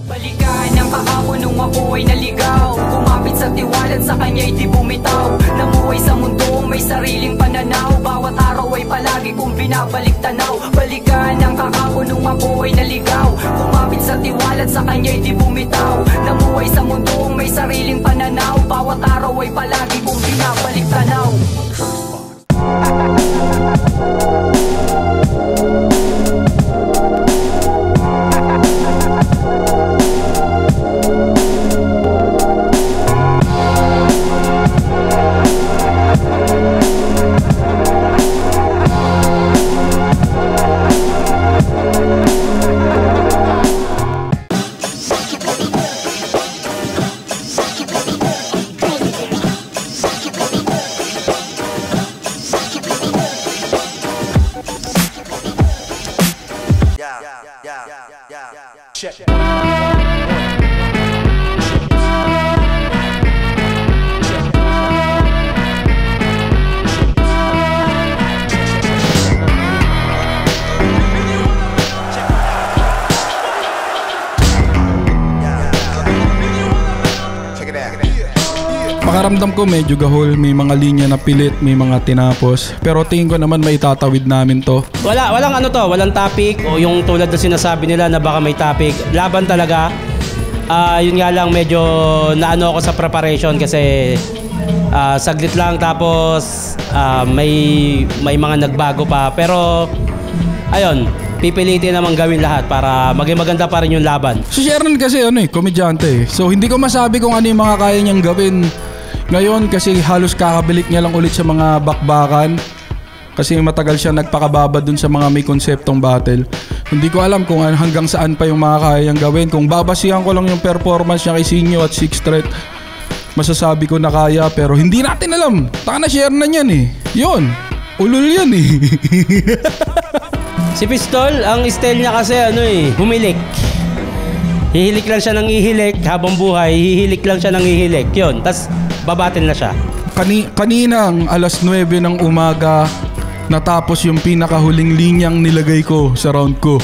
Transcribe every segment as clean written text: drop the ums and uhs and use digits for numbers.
Balikan ang kahapon nung ako ay naligaw, kumapit sa tiwalat, sa kanya'y di bumitaw. Namuhay sa mundong may sariling pananaw, bawat araw ay palagi kong binabalik tanaw. Balikan ang kahapon nung ako ay naligaw, kumapit sa tiwalat, sa kanya'y di bumitaw. Namuhay sa mundong may sariling pananaw, bawat araw ay palagi kong binabalik tanaw. Check. Pakaramdam ko medyo gahol, may mga linya na pilit, may mga tinapos. Pero tingin ko naman may itatawid namin to. Walang ano to, walang topic o yung tulad na sinasabi nila na baka may topic. Laban talaga. Yun nga lang medyo naano ako sa preparation kasi saglit lang tapos may mga nagbago pa. Pero ayun, pipilitin naman gawin lahat para maging maganda pa rin yung laban. Si Shernan kasi komedyante. So hindi ko masabi kung ano yung mga kaya niyang gawin ngayon kasi halos kakabalik niya lang ulit sa mga bakbakan. Kasi matagal siya nagpakababa dun sa mga may konseptong battle. Hindi ko alam kung hanggang saan pa yung mga kaya niyang gawin. Kung babasihan ko lang yung performance niya kay Sinyo at Sixth Threat, masasabi ko na kaya, pero hindi natin alam. Taka na Shernan yan Yun, ulul yan Si Pistol, ang style niya kasi humilik. Hihilik lang siya ng ihilik habang buhay, hihilik lang siya ng ihilik. Yun, tas babatin na siya. Kaninang alas 9 ng umaga, natapos yung pinakahuling linyang nilagay ko sa round ko.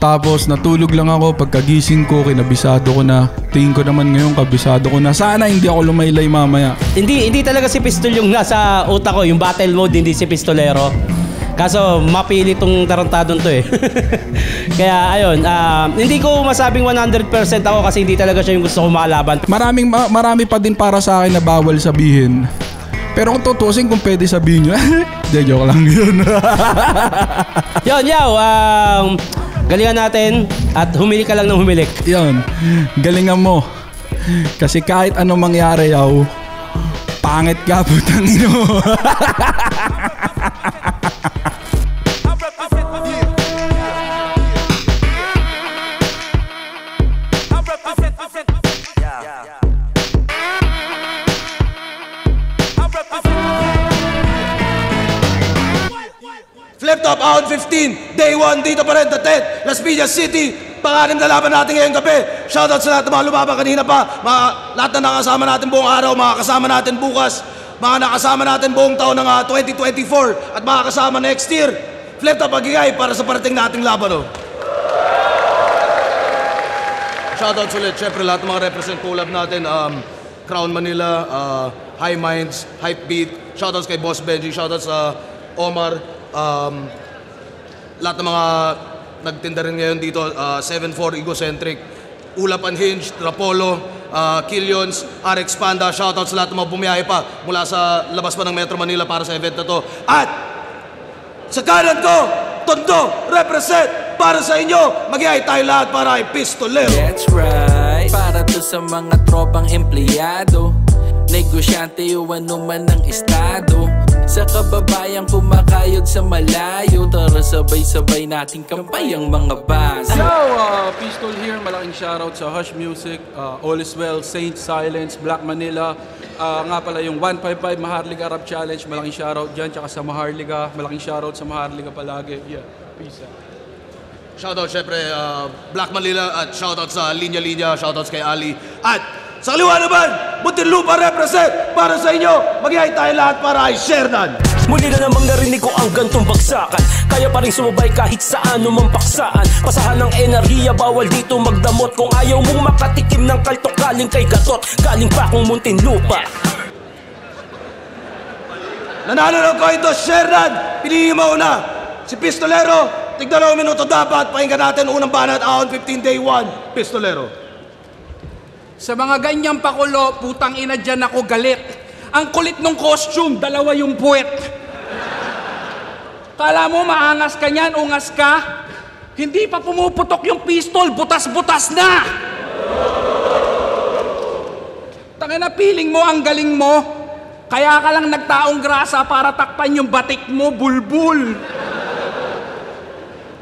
Tapos natulog lang ako, pagkagising ko, kinabisado ko na. Tingin ko naman ngayon, kabisado ko na. Sana hindi ako lumaylay mamaya. Hindi talaga si Pistol yung nasa utak ko, yung battle mode, hindi si Pistolero. Kaso mapili tong tarantadon to Kaya ayun, hindi ko masabing 100% ako kasi hindi talaga siya yung gusto kong makalaban. Marami pa din para sa akin na bawal sabihin. Pero kung tutusin, kung pwede sabihin nyo, joke lang yun. Yun, galingan natin at humili ka lang ng humilik. Yun, galingan mo. Kasi kahit anong mangyari, pangit ka, putang ino. Flip Top Out 15, Day 1 dito pa rin, The Tet, Las Piñas City. Pang-anim na laban natin ngayong gabi. Shoutout sa lahat ng mga lumaban kanina pa, lahat na nakasama natin buong araw, mga kasama natin bukas, mga nakasama natin buong taon ng 2024 at mga kasama next year. Flip Top magigay para sa parating nating laban. Shoutout ulit, syempre lahat ng mga represent collab natin, Crown Manila, High Minds, Hype Beat. Shoutouts kay Boss Benji, shoutouts sa Omar. Lahat ng mga nagtinda rin ngayon dito, 7-4 Egocentric, Ulap Unhinged, Rapolo, Killions, RX Panda, shoutout sa lahat ng mga bumiyahe pa mula sa labas pa ng Metro Manila para sa event na to. At sa kanan ko, Tondo, represent para sa inyo, mag-iay tayo lahat para ay Pistolero. That's right, para to sa mga tropang empleyado, negosyante o ano man ang estado, sa kababayang kumakayod sa malayo, tara sabay-sabay nating kampay ang mga base. Pistol here, malaking shoutout sa Hush Music, All Is Well, Saint Silence, Black Manila, nga pala yung 155 Maharlika Rap Challenge, malaking shoutout dyan, tsaka sa Maharlika, malaking shoutout sa Maharlika palagi. Yeah, peace out. Shoutout syempre Black Manila at shoutout sa Linya Linya, shoutouts kay Ali. At sa kaliwa naman, Muntinlupa represent para sa inyo. Mag-iay tayo lahat para ay Shernan. Muli na namang narinig ko ang gantong bagsakan. Kaya pa rin sumabay kahit saan umampaksaan. Pasahan ng enerhiya, bawal dito magdamot. Kung ayaw mong makatikim ng kaltok, galing kay Gatot. Galing pa kong Muntinlupa. Nanalo ng coin toss, Shernan. Piliin mo una. Si Pistolero, tig-2 minuto dapat. Pakinggan natin unang banat, ahon 15 day 1. Pistolero. Sa mga ganyang pakulo, putang ina dyan ako galit. Ang kulit ng costume, 2 yung puwet. Kala mo maangas ka niyan, ungas ka? Hindi pa pumuputok yung pistol, butas-butas na! Tangina, piling mo ang galing mo. Kaya ka lang nagtaong grasa para takpan yung batik mo, bulbul.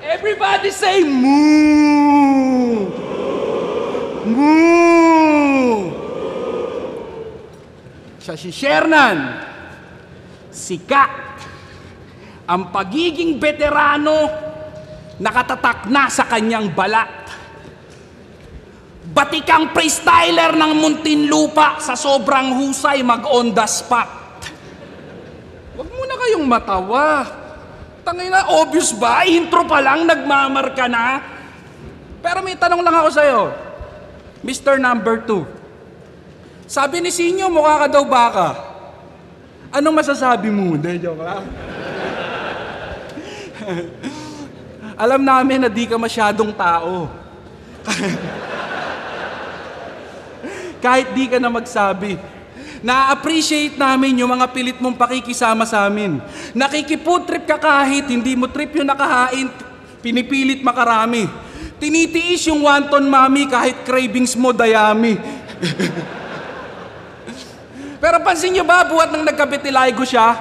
Everybody say, moo! Moo! Siya si Shernan. Sikat. Ang pagiging veterano, nakatatak na sa kanyang balat. Batikang freestyler ng Muntinlupa, sa sobrang husay mag-on the spot. Huwag muna kayong matawa. Tangina, obvious ba? Intro pa lang, nagmamarka na. Pero may tanong lang ako sa'yo, Mr. Number 2. Sabi ni Sinyo, mukha ka daw baka. Anong masasabi mo? Hindi, joke lang. Alam namin na di ka masyadong tao. Kahit di ka na magsabi. Na-appreciate namin yung mga pilit mong pakikisama sa amin. Nakikifood trip ka kahit hindi mo trip yung nakahain, pinipilit makarami. Tinitiis yung wonton mami kahit cravings mo dayami. Pero pansin niyo ba, buhat nang nagkabitilaygo siya,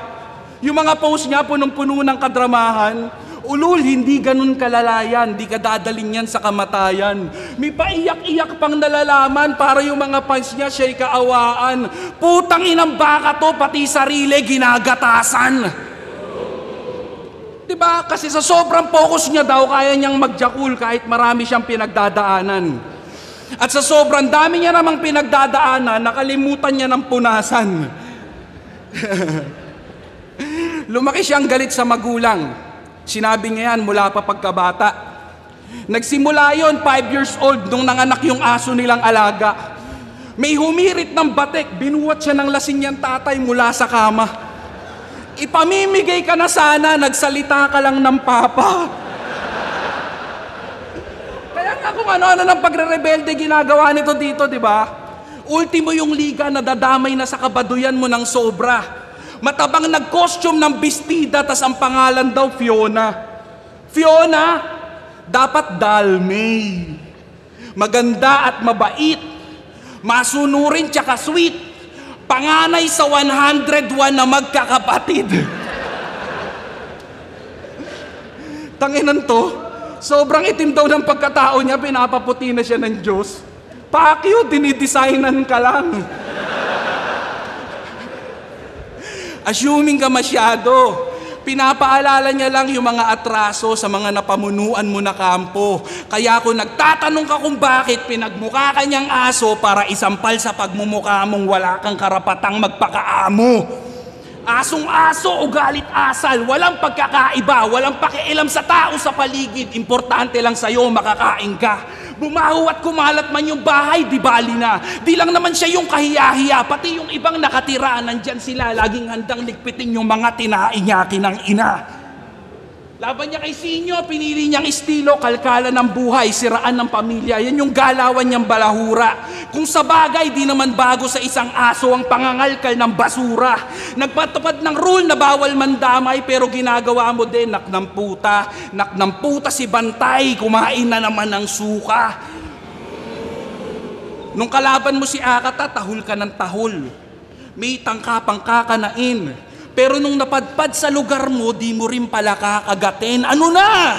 yung mga post niya punong-puno ng kadramahan, ulul, hindi ganun kalalayan, di ka dadalhin yan sa kamatayan. May paiyak-iyak pang nalalaman para yung mga fans niya siya'y kaawaan. Putang inang baka to, pati sarili ginagatasan. Diba? Kasi sa sobrang focus niya daw, kaya niyang magjakul kahit marami siyang pinagdadaanan. At sa sobrang dami niya namang pinagdadaanan, nakalimutan niya ng punasan. Lumaki siyang galit sa magulang. Sinabi niya yan mula pa pagkabata. Nagsimula yon 5 years old nung nanganak yung aso nilang alaga. May humirit ng batik, binuwat siya ng lasing niyang tatay mula sa kama. Ipamimigay ka na sana, nagsalita ka lang ng papa. Kaya nga kung ano-ano ng pagre-rebelde ginagawa nito dito, di ba? Ultimo yung liga na dadamay na sa kabaduyan mo ng sobra. Matabang nag-costume ng bestida, tas ang pangalan daw Fiona. Fiona, dapat Dalmay. Maganda at mabait. Masunurin tsaka sweet. Panganay sa 101 na magkakapatid. Tanginan to, sobrang itim daw ng pagkatao niya, pinapaputi na siya ng Diyos. Pakyo, dinidesignan ka lang. Assuming ka masyado. Pinapaalala niya lang yung mga atraso sa mga napamunuan mo na kampo. Kaya kung nagtatanong ka kung bakit pinagmukha ka niyang aso para isampal sa pagmumukha mong wala kang karapatang magpakaamo. Asong-aso, ugalit asal, walang pagkakaiba, walang pakialam sa tao sa paligid. Importante lang sa'yo, makakain ka. Bumaho at kumalat man yung bahay, di bali na. Di lang naman siya yung kahiya-hiya, pati yung ibang nakatira, nandyan sila, laging handang ligpitin yung mga tinainyaki ng ina. Laban niya kay Sinyo, pinili niyang estilo, kalkala ng buhay, siraan ng pamilya. Yan yung galawan niyang balahura. Kung sa bagay, di naman bago sa isang aso ang pangangalkal ng basura. Nagpatupad ng rule na bawal mandamay, pero ginagawa mo din, nak ng puta si Bantay, kumain na naman ng suka. Nung kalaban mo si Akata, tahol ka ng tahol. May tangka pang kakanain. Pero nung napadpad sa lugar mo, di mo rin pala kakagatin. Ano na?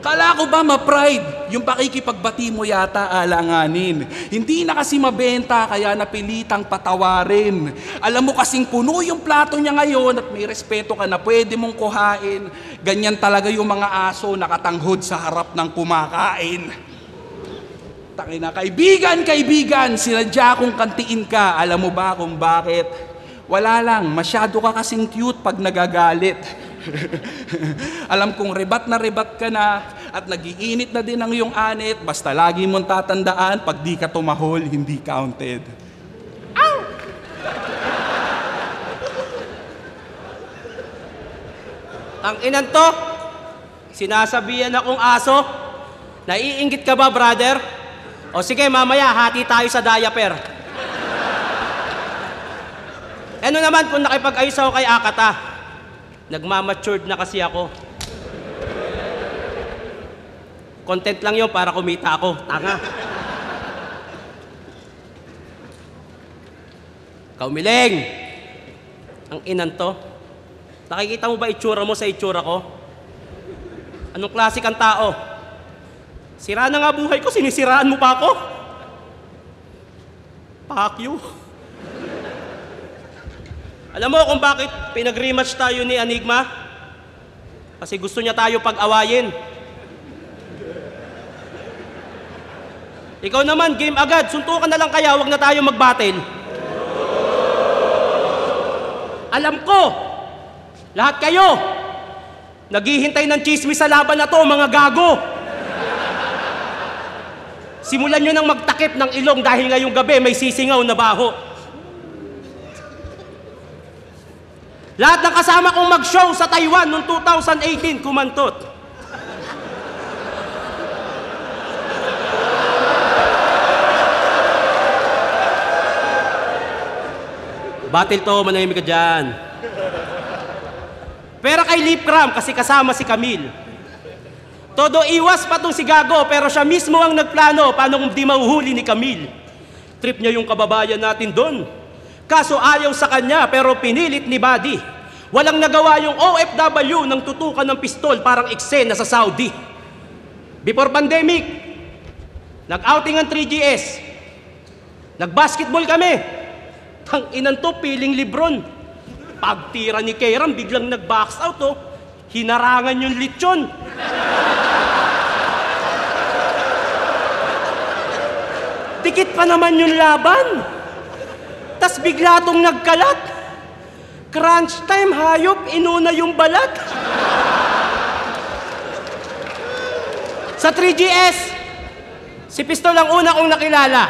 Kala ko ba ma-pride? Yung pakikipagbati mo yata alanganin. Hindi na kasi mabenta, kaya napilitang patawarin. Alam mo kasing puno yung plato niya ngayon at may respeto ka na pwede mong kuhain. Ganyan talaga yung mga aso nakatanghod sa harap ng kumakain. Tangina, kaibigan, sinadya kong kantiin ka. Alam mo ba kung bakit? Wala lang, masyado ka kasing cute pag nagagalit. Alam kong rebat na rebat ka na at nagiinit na din ang iyong anit, basta lagi mong tatandaan, pag di ka tumahol, hindi counted. Ow! Ang inan to, sinasabihan akong aso. Naiinggit ka ba, brother? O sige, mamaya, hati tayo sa diaper. Ano naman kung nakipag-ayos ako kay Akata? Nagmamatured na kasi ako. Content lang yun para kumita ako. Tanga. Kaumiling! Ang inan to. Nakikita mo ba itsura mo sa itsura ko? Anong klase kang tao? Sira na nga buhay ko, sinisiraan mo pa ako? Fuck you. Alam mo kung bakit pinag-rematch tayo ni Enigma? Kasi gusto niya tayo pag-awayin. Ikaw naman, game agad. Suntukan na lang kaya, wag na tayo mag-battle. Alam ko, lahat kayo, naghihintay ng chismis sa laban na to, mga gago. Simulan nyo nang magtakip ng ilong dahil ngayong gabi may sisingaw na baho. Lahat ng kasama kong mag-show sa Taiwan noong 2018, kumantot. Battle to, manahimik ka dyan. Pero kay Lip Cram, kasi kasama si Camille. Todo iwas pa tong si Gago, pero siya mismo ang nagplano paano kung di mahuhuli ni Camille. Trip niya yung kababayan natin doon. Kaso ayaw sa kanya, pero pinilit ni Buddy. Walang nagawa yung OFW ng tutukan ng pistol parang eksena sa Saudi. Before pandemic, nag-outing ang 3GS. Nag-basketball kami. Tang-inan to, piling Lebron. Pagtira ni Kairam, biglang nag-box out, oh. Hinarangan yung lechon. Dikit pa naman yung laban. Tas bigla tong nagkalat. Crunch time, hayop, inuna yung balat. Sa 3GS, si Pistol ang una kong nakilala.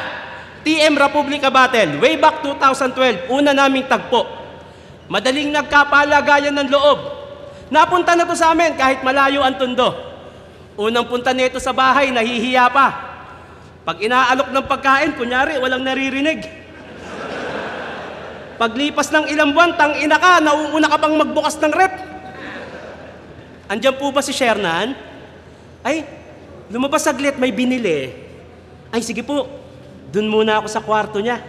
TM Republica Battle, way back 2012, una naming tagpo. Madaling nagkapalagayan ng loob. Napunta na to sa amin kahit malayo ang tundo. Unang punta nito sa bahay, nahihiya pa. Pag inaalok ng pagkain, kunyari, walang naririnig. Paglipas ng ilang buwan, tang-ina ka, nauuna ka pang magbukas ng rep. Andiyan po ba si Shernan? Ay, lumabas saglit, may binili. Ay, sige po, dun muna ako sa kwarto niya.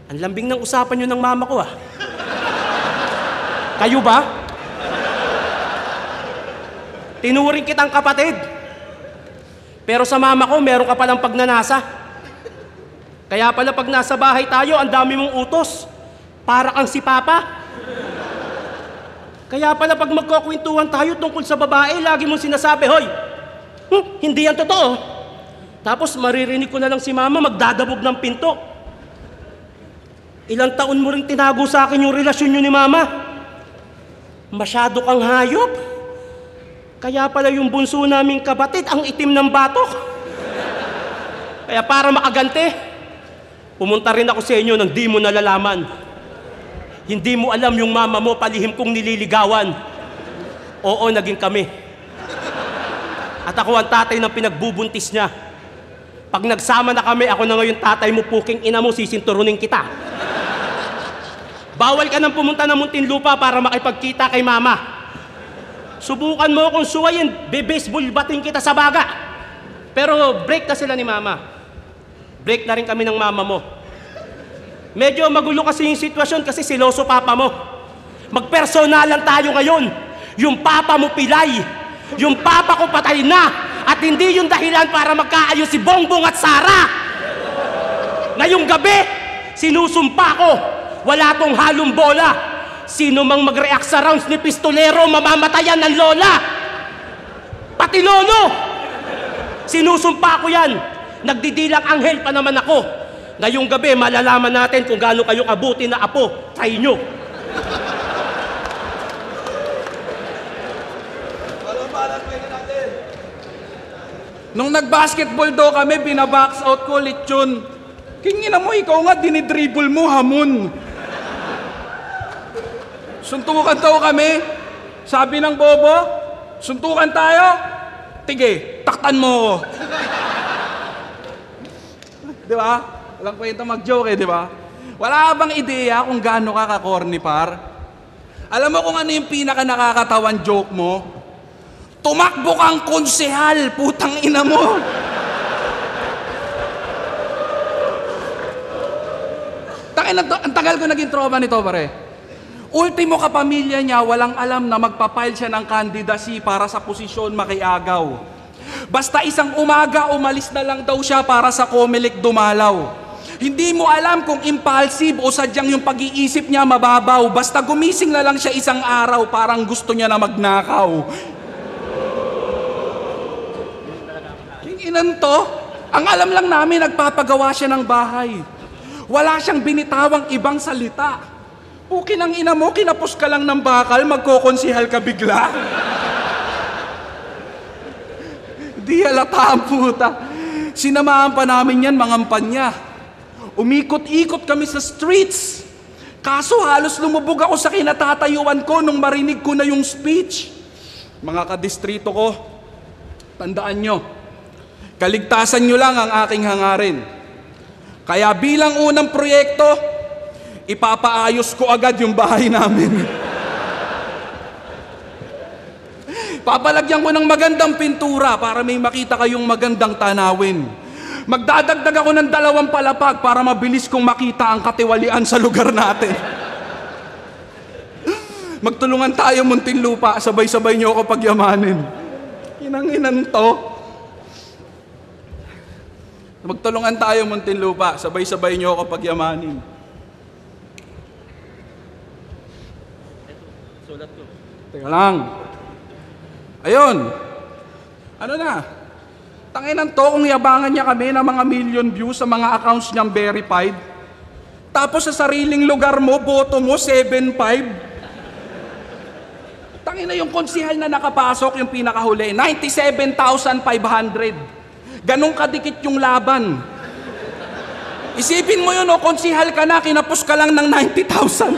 Ang lambing ng usapan nyo ng mama ko, ah. Kayo ba? Tinuring kitang kapatid. Pero sa mama ko, meron ka palang pagnanasa. Kaya pala pag nasa bahay tayo, ang dami mong utos. Para kang si Papa. Kaya pala pag magkukwentuhan tayo tungkol sa babae, lagi mong sinasabi, hoy, hindi yan totoo. Tapos maririnig ko na lang si Mama magdadabog ng pinto. Ilang taon mo rin tinago sa akin yung relasyon nyo ni Mama. Masyado kang hayop. Kaya pala yung bunso naming kapatid, ang itim ng batok. Kaya para makagante, pumunta rin ako sa inyo nang di mo nalalaman. Hindi mo alam yung mama mo, palihim kong nililigawan. Oo, naging kami. At ako ang tatay ng pinagbubuntis niya. Pag nagsama na kami, ako na ngayon tatay mo, puking ina mo, sisinturunin kita. Bawal ka nang pumunta ng Muntinlupa para makipagkita kay mama. Subukan mo kung suwayin, be-baseball bating kita sa baga. Pero break na sila ni mama. Break na rin kami ng mama mo. Medyo magulo kasi yung sitwasyon kasi siloso papa mo. Magpersonalan tayo ngayon. Yung papa mo pilay. Yung papa ko patay na. At hindi yung dahilan para magkaayos si Bongbong at Sara. Ngayong gabi, sinusumpa ko. Wala tong halong bola. Sino mang mag-react sa rounds ni Pistolero, mamamatayan ng lola. Pati lolo. Sinusumpa ko yan. Nagdidilang anghel pa naman ako. Ngayong gabi, malalaman natin kung gaano kayo kabuti na apo sa inyo. Nung nag-basketball daw kami, binabox out ko, lechon. Kingina mo, ikaw nga, dinidribble mo, hamon. Suntukan daw kami. Sabi ng bobo, suntukan tayo. Tige, taktan mo. Di ba? Walang kwenta mag-joke di ba? Wala bang ideya kung gaano ka ka-corny, par? Alam mo kung ano yung pinaka nakakatawan joke mo? Tumakbo kang konsehal, putang ina mo. Ang tagal ko naging tropa nito, pare. Ultimo kapamilya niya, walang alam na magpapile siya ng candidacy para sa posisyon makiagaw. Basta isang umaga, umalis na lang daw siya para sa Comelec dumalaw. Hindi mo alam kung impulsive o sadyang yung pag-iisip niya mababaw. Basta gumising na lang siya isang araw, parang gusto niya na magnakaw. Inan to, ang alam lang namin, nagpapagawa siya ng bahay. Wala siyang binitawang ibang salita. Pukin ang ina mo, kinapos ka lang ng bakal, magkokonsihal ka bigla. Di halata ang puta. Sinamahan pa namin yan, mga kampanya. Umikot-ikot kami sa streets. Kaso halos lumubog ako sa kinatatayuan ko nung marinig ko na yung speech. Mga kadistrito ko, tandaan nyo, kaligtasan nyo lang ang aking hangarin. Kaya bilang unang proyekto, ipapaayos ko agad yung bahay namin. Papalagyan ko ng magandang pintura para may makita kayong magandang tanawin. Magdadagdag ako ng 2 palapag para mabilis kong makita ang katiwalian sa lugar natin. Magtulungan tayo, Muntinlupa, sabay-sabay nyo ako pagyamanin. Inang-inan to. Magtulungan tayo, Muntinlupa, sabay-sabay nyo ako pagyamanin. Sulat ko. Teka lang. Ayun. Ano na? Tanginan to kung yabangan niya kami ng mga million views sa mga accounts niyang verified. Tapos sa sariling lugar mo, boto mo 7.5. Tangina yung konsihal na nakapasok, yung pinakahuli, 97,500. Ganong kadikit yung laban. Isipin mo yun, o, konsihal ka na, kinapos ka lang ng 90,000.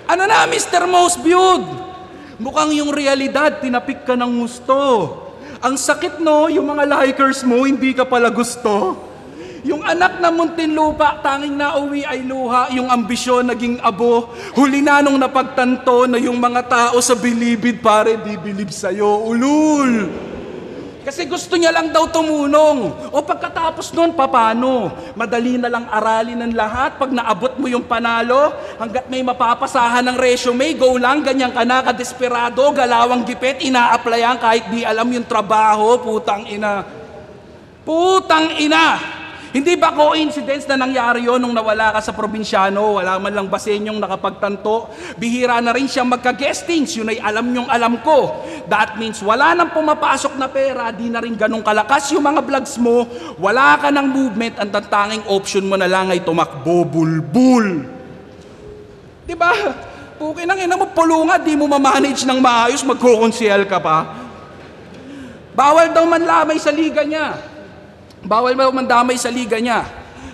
Ano na, Mr. Most Viewed? Mukhang yung realidad, tinapik ka ng gusto. Ang sakit, no, yung mga likers mo, hindi ka pala gusto. Yung anak na Muntinlupa, tanging nauwi ay luha, yung ambisyon naging abo. Huli na nung napagtanto na yung mga tao sa bilibid, pare, di bilib sa'yo. Ulul! Kasi gusto niya lang daw tumulong. O pagkatapos nun, papano? Madali na lang aralin ng lahat. Pag naabot mo yung panalo, hanggat may mapapasahan ng resume, go lang, ganyan ka na, kadesperado, galawang gipit, ina-applyan kahit di alam yung trabaho, putang ina. Putang ina! Hindi ba coincidence na nangyari yun nung nawala ka sa probinsyano? Wala man lang basenyong nakapagtanto. Bihira na rin siyang magka-guestings. Yun ay alam nyong alam ko. That means wala nang pumapasok na pera, di na rin ganong kalakas yung mga vlogs mo. Wala ka ng movement, ang tanging option mo na lang ay tumakbo bulbul. Diba? Pukin ang ina mo, pulunga, di mo ma-manage ng maayos, magkukonsihal ka pa. Bawal daw manlamay sa liga niya. Bawal mo mandamay sa liga niya.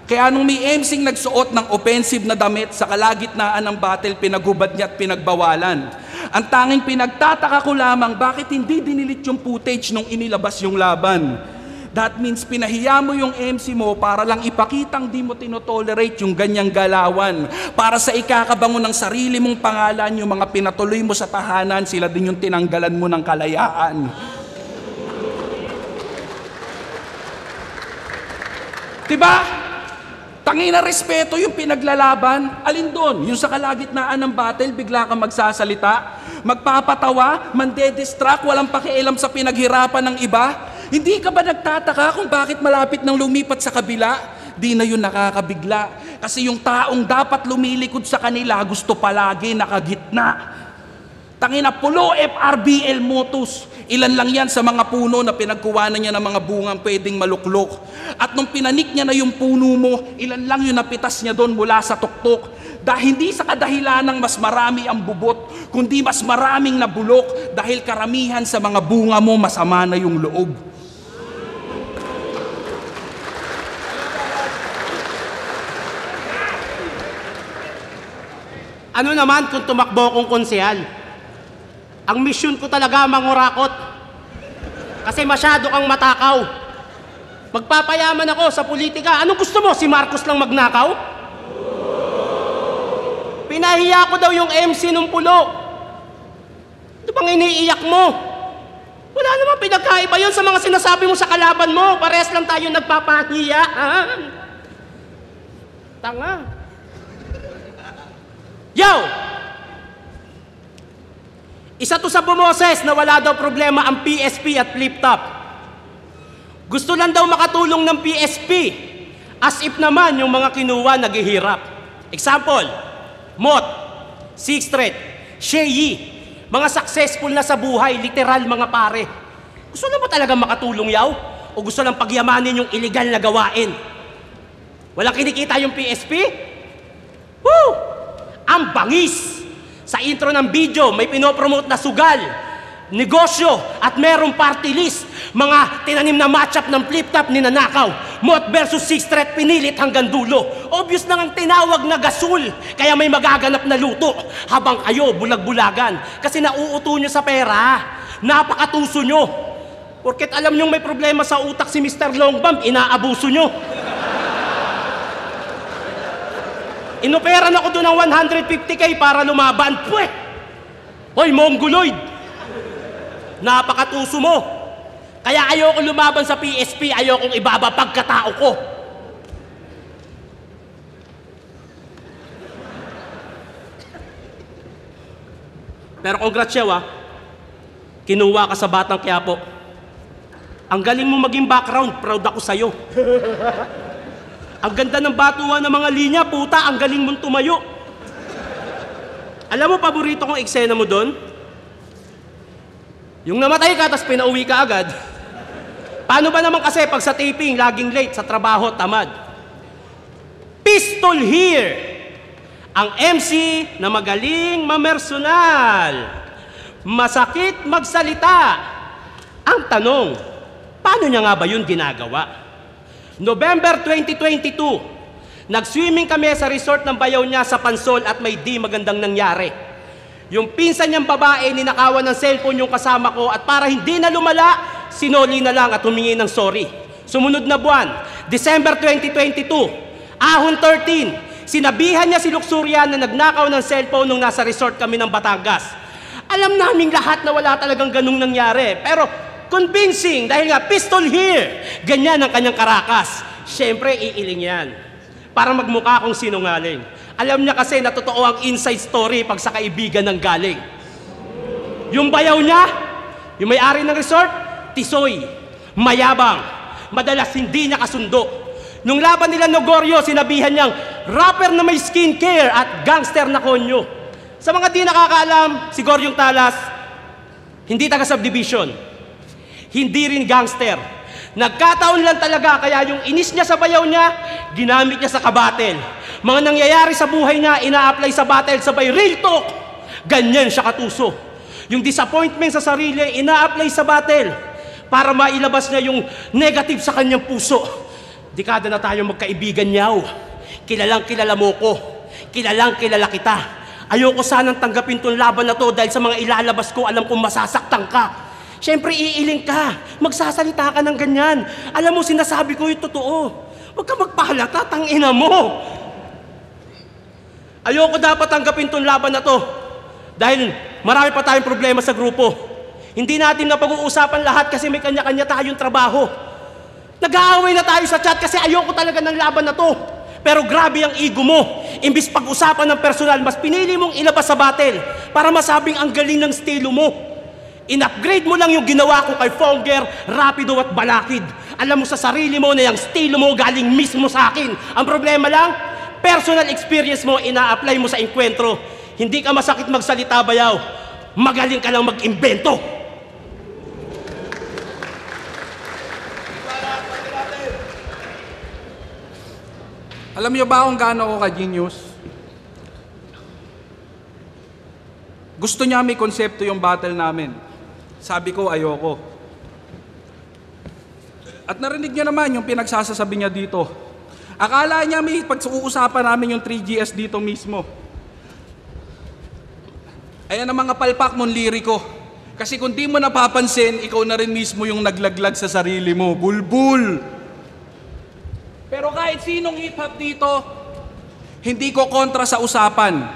Kaya nung may MCing nagsuot ng offensive na damit sa kalagitnaan ng battle, pinagubad niya at pinagbawalan. Ang tanging pinagtataka ko lamang, bakit hindi dinilit yung footage nung inilabas yung laban? That means pinahiya mo yung MC mo para lang ipakitang di mo tinotolerate yung ganyang galawan. Para sa ikakabango ng sarili mong pangalan, yung mga pinatuloy mo sa tahanan, sila din yung tinanggalan mo ng kalayaan. Diba? Tangina respeto yung pinaglalaban. Alin doon? Yung sa kalagitnaan ng battle, bigla kang magsasalita, magpapatawa, mande-distract, walang pakialam sa pinaghirapan ng iba. Hindi ka ba nagtataka kung bakit malapit nang lumipat sa kabila? Di na yun nakakabigla. Kasi yung taong dapat lumilikod sa kanila, gusto palagi nakagitna. Tangina, pulo FRBL Motos. Ilan lang yan sa mga puno na pinagkuwanan niya ng mga bungang pwedeng maluklok. At nung pinanik niya na yung puno mo, ilan lang yung napitas niya doon mula sa tuktok. Dahil hindi sa kadahilanang mas marami ang bubot, kundi mas maraming nabulok dahil karamihan sa mga bunga mo masama na yung loob. Ano naman kung tumakbo kong konsehal? Ang misyon ko talaga mangurakot. Kasi masyado kang matakaw. Magpapayaman ako sa politika. Anong gusto mo? Si Marcos lang magnakaw? Pinahiya ko daw yung MC nung pulo. Ano bang iniiyak mo? Wala namang pinagkaiba yun sa mga sinasabi mo sa kalaban mo. Parehas lang tayo nagpapahiya. Tanga. Yo! Isa to sa bumoses na wala daw problema ang PSP at flip-top. Gusto lang daw makatulong ng PSP. As if naman yung mga kinuha naghihirap. Example, Mot, Sixth Street, Sheyi, mga successful na sa buhay, literal mga pare. Gusto lang ba talaga makatulong yaw? O gusto lang pagyamanin yung illegal na gawain? Walang kinikita yung PSP? Woo! Ang bangis! Sa intro ng video, may pinopromote na sugal, negosyo, at merong party list. Mga tinanim na matchup ng flip-top ni nanakaw. Mot versus Sixth Street, pinilit hanggang dulo. Obvious lang ang tinawag na gasul. Kaya may magaganap na luto. Habang kayo, bulag-bulagan. Kasi nauuto nyo sa pera. Napakatuso nyo. Porket alam nyo may problema sa utak si Mr. Longbam, inaabuso nyo. Inoperan ako doon ng 150K para lumaban. Pweh! Hoy, mongoloid! Napakatuso mo. Kaya ayoko lumaban sa PSP, ayokong ibaba pagkatao ko. Pero congrats siya, kinuha ka sa Batang Quiapo. Ang galing mo maging background, proud ako sa'yo. Ang ganda ng batuan ng mga linya, puta, ang galing mong tumayo. Alam mo, paborito kong eksena mo doon? Yung namatay ka, tapos pinauwi ka agad. Paano ba naman kasi pag sa taping, laging late, sa trabaho, tamad? Pistol here! Ang MC na magaling mamersonal. Masakit magsalita. Ang tanong, paano niya nga ba yun ginagawa? November 2022, nag-swimming kami sa resort ng bayaw niya sa Pansol at may di magandang nangyari. Yung pinsan niyang babae, ninakawan ng cellphone yung kasama ko at para hindi na lumala, sinoli na lang at humingi ng sorry. Sumunod na buwan, December 2022, Ahon 13, sinabihan niya si Luxurian na nagnakaw ng cellphone nung nasa resort kami ng Batangas. Alam naming lahat na wala talagang ganung nangyari, pero convincing dahil nga pistol here. Ganyan ang kanyang karakas. Siyempre, iiling yan. Para magmukha akong sinungaling. Alam niya kasi na totoo ang inside story pag sa kaibigan ng galing. Yung bayaw niya, yung may-ari ng resort, tisoy, mayabang, madalas hindi niya kasundo. Nung laban nila Nogorio, sinabihan niyang rapper na may skincare at gangster na konyo. Sa mga di nakakaalam, si Goryong Talas, hindi taga-subdivision. Hindi rin gangster. Nagkataon lang talaga kaya yung inis niya sa bayaw niya, ginamit niya sa kabatel. Mga nangyayari sa buhay niya, ina-apply sa battle sabay real talk. Ganyan siya katuso. Yung disappointment sa sarili, ina-apply sa battle para mailabas niya yung negative sa kanyang puso. Dekada na tayo magkaibigan niyaw. Kilalang kilala mo ko. Kilalang kilala kita. Ayoko sanang tanggapin tong laban na to dahil sa mga ilalabas ko, alam kong masasaktan ka. Siyempre, iiling ka. Magsasalita ka ng ganyan. Alam mo, sinasabi ko yung totoo. Huwag ka magpahalata, tangina mo. Ayoko dapat tanggapin tong laban na to. Dahil marami pa tayong problema sa grupo. Hindi natin na pag-uusapan lahat kasi may kanya-kanya tayong trabaho. Nag-aaway na tayo sa chat kasi ayoko talaga ng laban na to. Pero grabe ang ego mo. Imbis pag-usapan ng personal, mas pinili mong ilabas sa battle para masabing ang galing ng estilo mo. In-upgrade mo lang yung ginawa ko kay Fonger, Rapido at Balakid. Alam mo sa sarili mo na yung estilo mo galing mismo sa akin. Ang problema lang, personal experience mo, ina-apply mo sa enkwentro. Hindi ka masakit magsalita, bayaw. Magaling ka lang mag-imbento. Alam niyo ba kung gaano ako ka-genius? Gusto niya may konsepto yung battle namin. Sabi ko, ayoko. At narinig niya naman yung pinagsasasabi niya dito. Akala niya may pag-uusapan namin yung 3GS dito mismo. Ayan ang mga palpak mong liriko. Kasi kung di mo napapansin, ikaw na rin mismo yung naglaglag sa sarili mo. Bulbul! Pero kahit sinong hip-hop dito, hindi ko kontra sa usapan.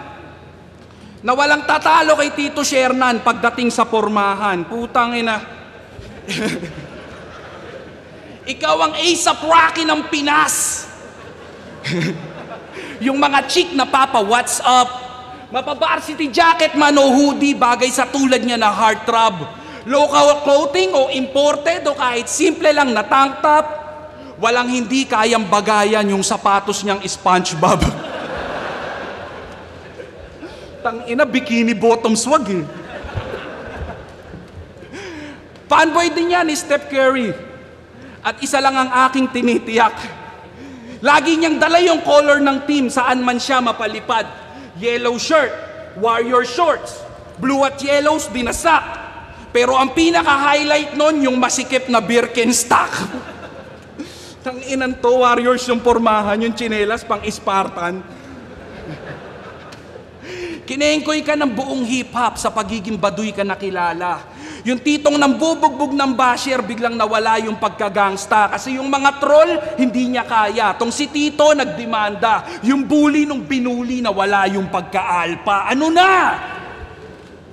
Na walang tatalo kay Tito Shernan pagdating sa pormahan. Putang ina. Ikaw ang A$AP Rocky ng Pinas. Yung mga chick na papa, what's up? Mapa-varsity jacket man o hoodie, bagay sa tulad niya na heartthrob. Local clothing o imported o kahit simple lang na tank top, walang hindi kayang bagayan yung sapatos niyang SpongeBob. Tangina, bikini bottom swag eh. Fanboy din yan ni Steph Curry. At isa lang ang aking tinitiyak. Lagi niyang dala yung color ng team saan man siya mapalipad. Yellow shirt, Warrior shorts, blue at yellows, dinasak. Pero ang pinaka-highlight nun, yung masikip na Birkenstock. Tanginan to, Warriors yung pormahan, yung tsinelas pang Spartan. Kinengkoy ka ng buong hip-hop sa pagiging baduy ka nakilala. Yung titong nambubugbog ng basher, biglang nawala yung pagkagangsta. Kasi yung mga troll, hindi niya kaya. Tong si Tito, nagdemanda. Yung bully nung binuli, nawala yung pagka-alpa. Ano na?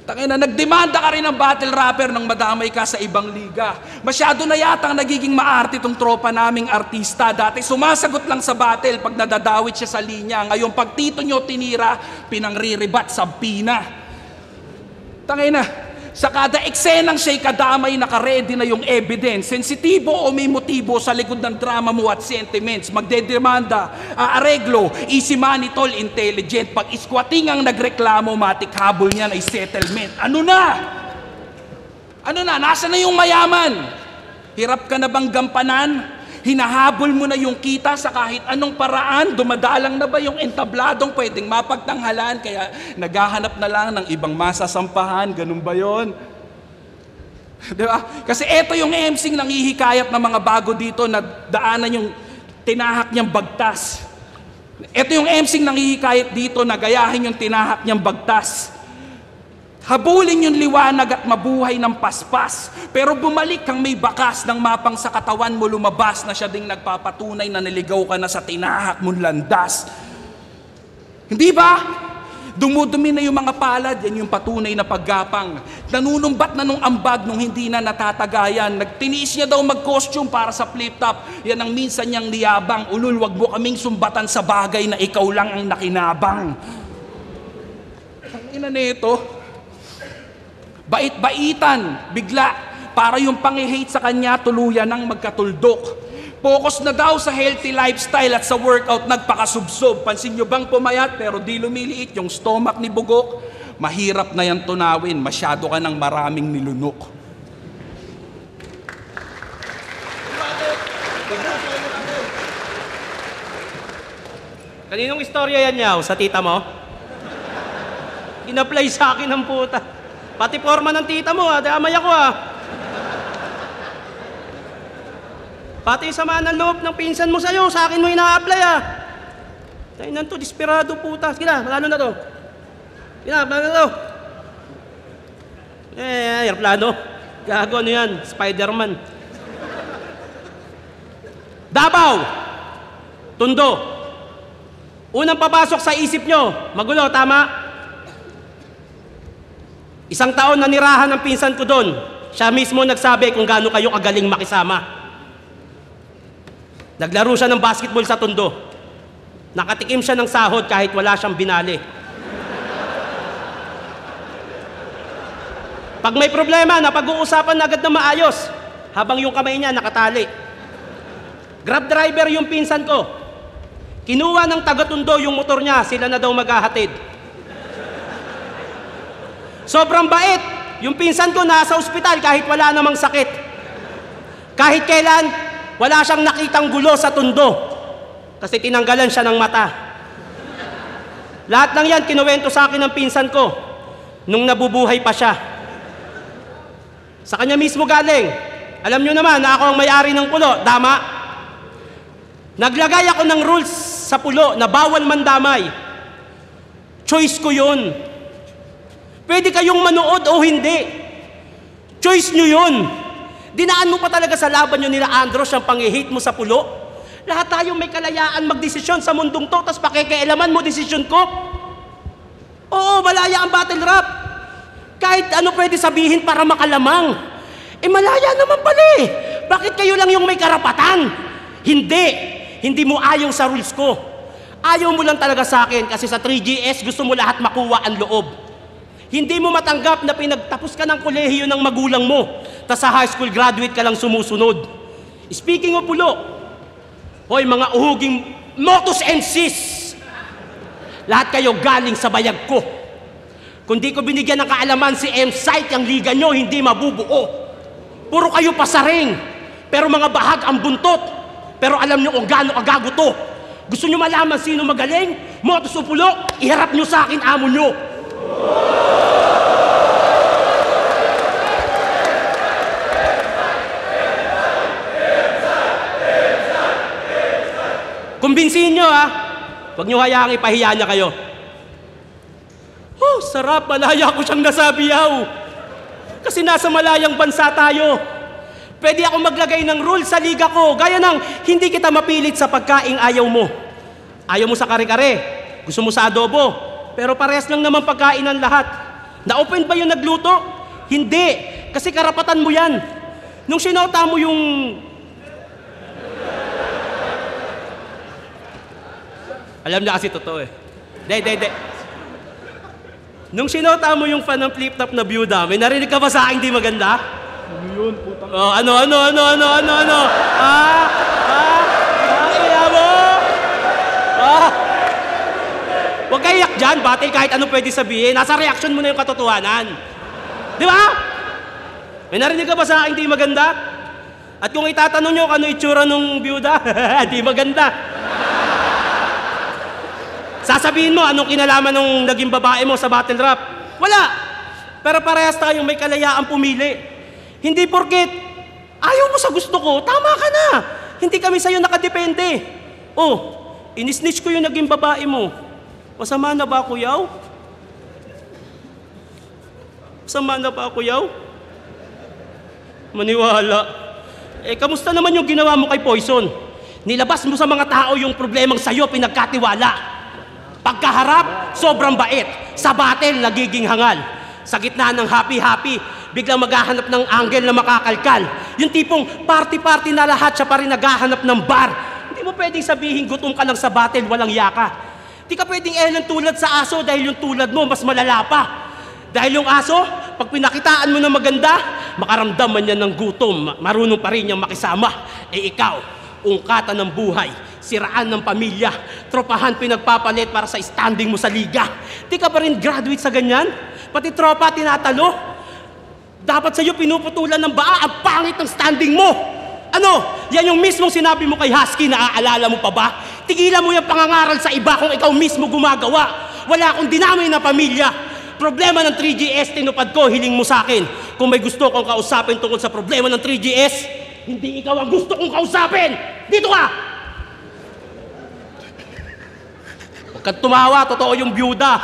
Tangina, nagdemanda ka rin ng battle rapper nang madamay ka sa ibang liga. Masyado na yatang nagiging maarte tong tropa naming artista. Dati sumasagot lang sa battle pag nadadawit siya sa linya. Ngayon pag Tito nyo tinira, pinangriribat sa pina. Tangina, sa kada eksenang siya'y kadamay, naka-ready na yung evidence. Sensitibo o may motibo sa likod ng drama mo at sentiments. Magdedemanda, aareglo, easy money tol, intelligent. Pag isquating ang nagreklamo, matik habol niyan ay settlement. Ano na? Ano na? Nasa na yung mayaman? Hirap ka na bang gampanan? Hinahabol mo na yung kita sa kahit anong paraan? Dumadalang na ba yung entabladong pwedeng mapagtanghalan? Kaya naghahanap na lang ng ibang masasampahan. Ganun ba yun? Diba? Kasi eto yung MC nangihikayat ng mga bago dito na daanan yung tinahak niyang bagtas. Eto yung MC nangihikayat dito na gayahin yung tinahak niyang bagtas. Habulin yung liwanag at mabuhay ng paspas. Pero bumalik kang may bakas ng mapang sa katawan mo lumabas na siya ding nagpapatunay na naligaw ka na sa tinahak mong landas. Hindi ba? Dumudumi na yung mga palad, yan yung patunay na paggapang. Nanunumbat na nung ambag nung hindi na natatagayan. Nagtiniis niya daw mag-costume para sa flip-top. Yan ang minsan niyang niyabang. Ulul, wag mo kaming sumbatan sa bagay na ikaw lang ang nakinabang. Ang ina nito. Bait-baitan, bigla, para yung pang-hate sa kanya tuluyan ng magkatuldok. Focus na daw sa healthy lifestyle at sa workout nagpakasubsob. Pansin nyo bang pumayat pero di lumiliit yung stomach ni Bugok? Mahirap na yan tunawin, masyado ka ng maraming nilunok. Kaninong istorya yan, Yaw? Sa tita mo? In-apply sa akin ng puta. Pati forma ng tita mo, damay ako Pati sama ng loob ng pinsan mo sa'yo, sa akin mo ina-apply Tayo na to, desperado puta. Sige na, plano na to. Sige na, plano na to. Airplano. Gago, ano yan? Spider-Man. Davao! Tondo! Unang papasok sa isip nyo, magulo, tama? Isang taon na nirahan ng pinsan ko doon. Siya mismo nagsabi kung gaano kayo kagaling makisama. Naglaro siya ng basketball sa Tondo. Nakatikim siya ng sahod kahit wala siyang binali. Pag may problema, napag-uusapan na agad na maayos habang yung kamay niya nakatali. Grab driver yung pinsan ko. Kinuha ng taga-Tondo yung motor niya, sila na daw maghahatid. Sobrang bait. Yung pinsan ko nasa ospital kahit wala namang sakit. Kahit kailan, wala siyang nakitang gulo sa Tondo. Kasi tinanggalan siya ng mata. Lahat ng yan, kinuwento sa akin ng pinsan ko nung nabubuhay pa siya. Sa kanya mismo galing. Alam nyo naman na ako ang may-ari ng pulo, tama? Naglagay ako ng rules sa pulo na bawal mandamay. Choice ko yun. Pwede kayong manood o hindi. Choice nyo yun. Dinaan mo pa talaga sa laban nyo nila Andros ang pang-hate mo sa pulo. Lahat tayo may kalayaan magdesisyon sa mundong to, tapos pakikialaman mo desisyon ko. Oo, malaya ang battle rap. Kahit ano pwede sabihin para makalamang. Malaya naman pala eh. Bakit kayo lang yung may karapatan? Hindi. Hindi mo ayaw sa rules ko. Ayaw mo lang talaga sa akin kasi sa 3GS gusto mo lahat makuha ang loob. Hindi mo matanggap na pinagtapos ka ng kolehiyo ng magulang mo, tas sa high school graduate ka lang sumusunod. Speaking of pulo, hoy mga uhuging motos and sis, lahat kayo galing sa bayag ko. Kung di ko binigyan ng kaalaman si M-Site, ang liga nyo hindi mabubuo. Puro kayo pasaring, pero mga bahag ang buntot. Pero alam nyo kung gaano kagago to. Gusto nyo malaman sino magaling? Motos o pulo, iharap nyo sa akin amo nyo. Kumbinsihin nyo ha. Huwag nyo hayaang ipahiya niya kayo. Oh, sarap. Malaya ko siyang nasabiyaw. Kasi nasa malayang bansa tayo. Pwede ako maglagay ng rule sa liga ko. Gaya ng hindi kita mapilit sa pagkaing ayaw mo. Ayaw mo sa kare-kare. Gusto mo sa adobo. Pero parehas lang naman pagkain ng lahat. Na-open ba yung nagluto? Hindi. Kasi karapatan mo yan. Nung sinota mo yung... Alam niya kasi totoo eh. De. Nung sinota mo yung fan ng flip-top na byuda, may narinig ka ba sa akin di maganda? Ano yun, putang... Oh, ano? Iya mo? Huwag kayo iyak dyan, batil kahit ano pwede sabihin. Nasa reaction mo na yung katotohanan. Di ba? May narinig ka ba sa akin di maganda? At kung itatanong nyo kung ano itsura nung byuda, di maganda. Sasabihin mo, anong kinalaman nung naging babae mo sa battle rap? Wala! Pero parehas tayong may kalayaan pumili. Hindi porket ayaw mo sa gusto ko, tama ka na. Hindi kami sa'yo nakadepende. Oh, inisnitch ko yung naging babae mo. Masama na ba ako, yaw? Masama na ba ako, yaw? Maniwala. Kamusta naman yung ginawa mo kay Poison? Nilabas mo sa mga tao yung problemang sa'yo, pinagkatiwala. Pagkaharap, sobrang bait. Sa battle, nagiging hangal. Sa gitna ng happy-happy, biglang maghahanap ng angle na makakalkal. Yung tipong party-party na lahat, siya pa rin naghahanap ng bar. Hindi mo pwedeng sabihin gutom ka lang sa battle, walang yaka. Di ka pwedeng ng tulad sa aso dahil yung tulad mo mas malala pa. Dahil yung aso, pag pinakitaan mo na maganda, makaramdam man yan ng gutom, marunong pa rin niyang makisama. Ikaw, ungkatan ng buhay, siraan ng pamilya, tropahan pinagpapalit para sa standing mo sa liga. Di ka pa rin graduate sa ganyan? Pati tropa tinatalo? Dapat sa'yo pinuputulan ng baa, ang pangit ng standing mo! Ano? Yan yung mismong sinabi mo kay Husky, naaalala mo pa ba? Tigilan mo yung pangangaral sa iba kung ikaw mismo gumagawa. Wala akong dinamay na pamilya. Problema ng 3GS, tinupad ko, hiling mo sa akin. Kung may gusto kong kausapin tungkol sa problema ng 3GS, hindi ikaw ang gusto kong kausapin! Dito ka! Huwag kang tumawa, totoo yung byuda.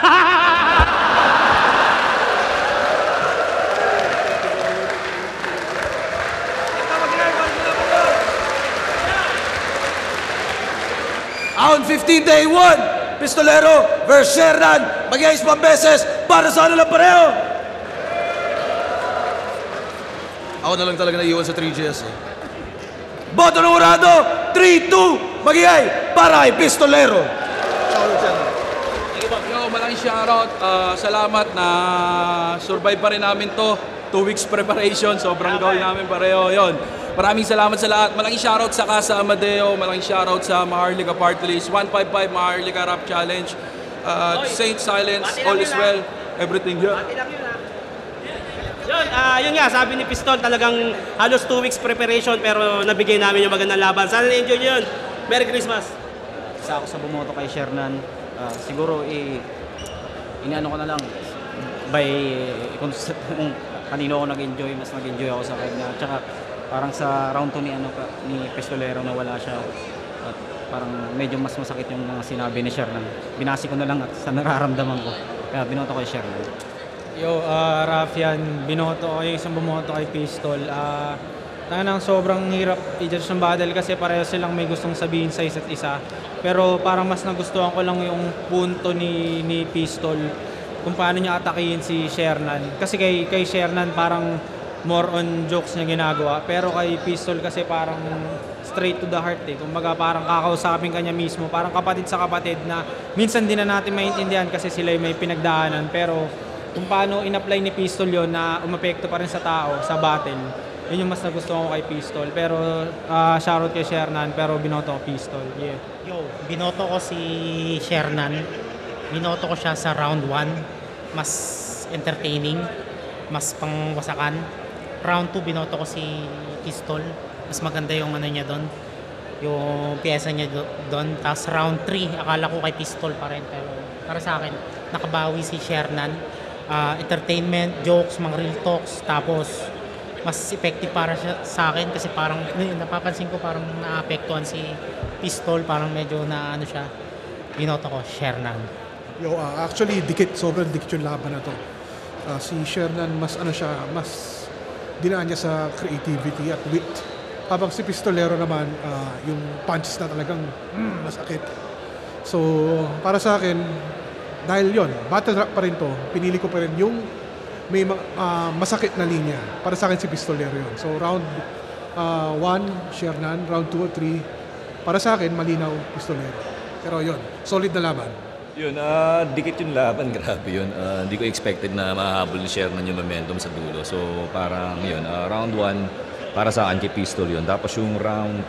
Round 15 day 1, Pistolero versus Sherdan. Mag-iayos pang beses para sa ano lang pareho. Ako na lang talaga naiiwan sa 3GS eh. Boto ng urado, 3-2, mag-iay para kay Pistolero. Yo, malaking shoutout. Salamat na survive pa rin namin to. 2 weeks preparation, sobrang goal namin pareho. Yon. Maraming salamat sa lahat. Malaking shoutout sa Casa Amadeo, malaking shoutout sa Maharlika Party List, 155 Maharlika Rap Challenge, Saint Silence, All is Well, everything here. Yun nga, sabi ni Pistol, talagang halos 2 weeks preparation pero nabigay namin yung magandang laban. Sana na-enjoy yun. Merry Christmas! isa ako sa bumoto kay Shernan. Siguro inaano ko na lang by kung kanino ako nag-enjoy, mas nag-enjoy ako sa kanya. Tsaka parang sa round 2 ni Pistolero na wala siya. At parang medyo mas masakit yung mga sinabi ni Shernan. Binasi ko na lang at sa nararamdaman ko. Kaya binoto ko kay Shernan. Yo, Rafian, binoto ko yung isang bumoto kay Pistol. Tangang sobrang hirap i-judge ng battle kasi pareho silang may gustong sabihin sa isa't isa. Pero parang mas nagustuhan ko lang yung punto ni Pistol kung paano niya atakihin si Shernan. Kasi kay Shernan parang more on jokes niya ginagawa. Pero kay Pistol kasi parang straight to the heart eh. Kumbaga parang kakausapin kanya mismo. Parang kapatid sa kapatid na minsan din na natin maintindihan kasi sila may pinagdaanan. Pero kung paano in-apply ni Pistol yon na umapekto pa rin sa tao, sa battle, yun yung mas nagustuhan ko kay Pistol. Pero shoutout kay Shernan, pero binoto ko Pistol. Yeah. Yo, binoto ko si Shernan. Binoto ko siya sa round 1. Mas entertaining, mas pangwasakan. Round 2, binoto ko si Pistol. Mas maganda yung ano niya doon. Yung piyesa niya doon. Tapos round 3, akala ko kay Pistol pa rin. Pero para sa akin, nakabawi si Shernan. Entertainment, jokes, mga real talks. Tapos, mas effective para siya sa akin kasi parang napapansin ko parang naapektuhan si Pistol. Parang medyo na ano siya. Binoto ko, Shernan. Yo, actually, sobrang dikit yung laban na to. Si Shernan, mas dinaan niya sa creativity at wit. Habang si Pistolero naman, yung punches na talagang masakit. So, para sa akin, dahil yon, battle rap pa rin to, pinili ko pa rin yung may masakit na linya. Para sa akin si Pistolero yun. So, round 1, Shernan, round 2 at 3, para sa akin, malinaw, Pistolero. Pero yon, solid na laban. Yun, dikit yung laban, grabe yun. Hindi ko expected na mahabol ni Shernan yung momentum sa dulo. So parang yun, round 1 para sa akin kay Pistol yun. Tapos yung round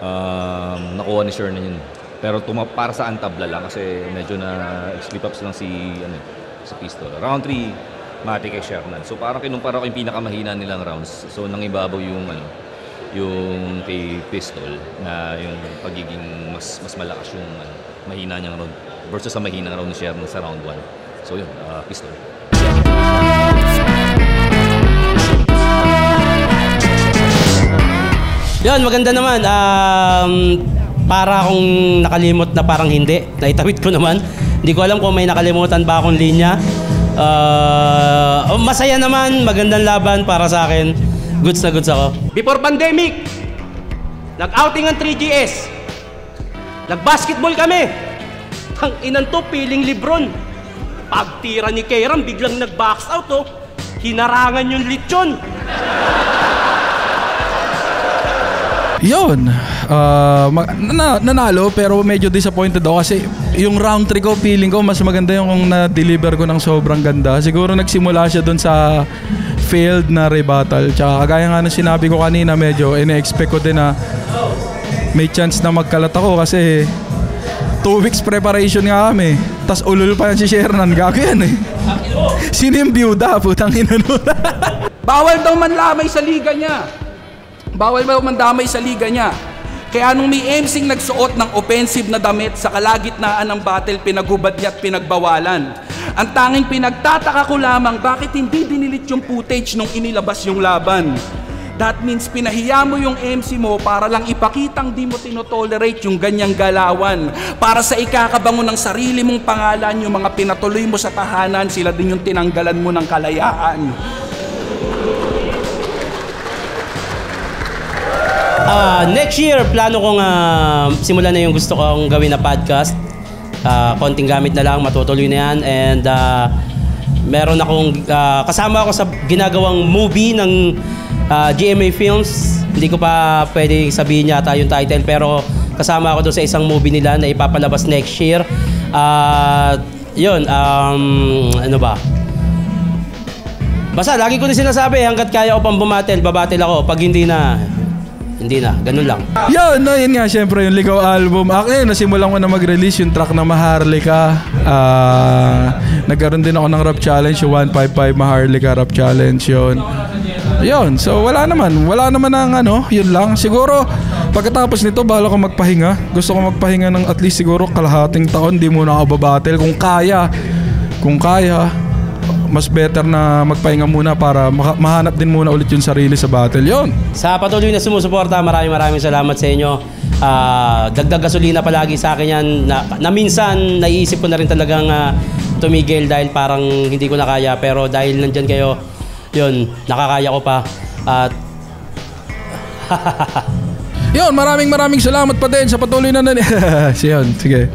2, nakuha ni Shernan yun. Pero para sa tabla lang kasi medyo na split ups lang si Pistol. Round 3, mati kay Shernan. So parang kinumpara ko yung pinakamahina nilang rounds. So nangibabaw yung kay Pistol na yung pagiging mas malakas yung mahina niyang round versus sa mahina round ni Shernan sa round 1. So yun, Pistol. Yun, maganda naman. Para akong nakalimot na parang hindi. Naitawid ko naman. Hindi ko alam kung may nakalimutan ba akong linya. Masaya naman, magandang laban para sa akin. Goods na goods ako. Before pandemic, nag-outing ang 3GS. Nag-basketball kami. Ang inan to, piling Lebron. Pagtira ni Kairam, biglang nag-box out oh. Hinarangan yung lechon. Yun, nanalo pero medyo disappointed ako kasi yung round 3 ko, feeling ko mas maganda yung na-deliver ko ng sobrang ganda. Siguro nagsimula siya dun sa failed na rebuttal. Tsaka kagaya nga ng sinabi ko kanina, medyo ina-expect ko din na may chance na magkalat ako kasi 2 weeks preparation nga kami. Tas ulul pa yan si Shernan. Gago yan eh. Sino yung byuda? Putang ina nun. Bawal daw manlamay sa liga niya. Bawal daw mandamay sa liga niya. Kaya nung may MCing nagsuot ng offensive na damit sa kalagitnaan ng battle, pinagubad niya at pinagbawalan. Ang tanging pinagtataka ko lamang, bakit hindi dinilit yung footage nung inilabas yung laban? That means pinahiya mo yung MC mo para lang ipakitang di mo tinotolerate yung ganyang galawan. Para sa ikakabango ng sarili mong pangalan, yung mga pinatuloy mo sa tahanan, sila din yung tinanggalan mo ng kalayaan. Next year, plano kong simulan na yung gusto kong gawin na podcast. Konting gamit na lang, matutuloy na yan. And meron akong, kasama ako sa ginagawang movie ng GMA Films. Hindi ko pa pwede sabihin yata yung title, pero kasama ako doon sa isang movie nila na ipapalabas next year. Yun, ano ba? Basta, lagi ko na sinasabi, hanggat kaya ko pang bumatel, babatel ako. Pag hindi na, ganun lang. Yun nga, syempre yung Ligaw album. Nasimulan ko na mag-release yung track na Maharlika. Nagkaroon din ako ng rap challenge, yung 155 Maharlika rap challenge yun. So wala naman ng yun lang. Siguro Pagkatapos nito, bala ko magpahinga. Gusto ko magpahinga ng at least siguro kalahating taon. Di muna ako babattle. Kung kaya, mas better na magpahinga muna para mahanap din muna ulit yung sarili sa battle. Yun. Sa patuloy na sumusuporta, maraming salamat sa inyo. Dagdag gasolina palagi sa akin yan na minsan naiisip ko na rin talagang tumigil dahil parang hindi ko na kaya. Pero dahil nandyan kayo, yun, nakakaya ko pa. At yun, maraming salamat pa din sa patuloy na Sige.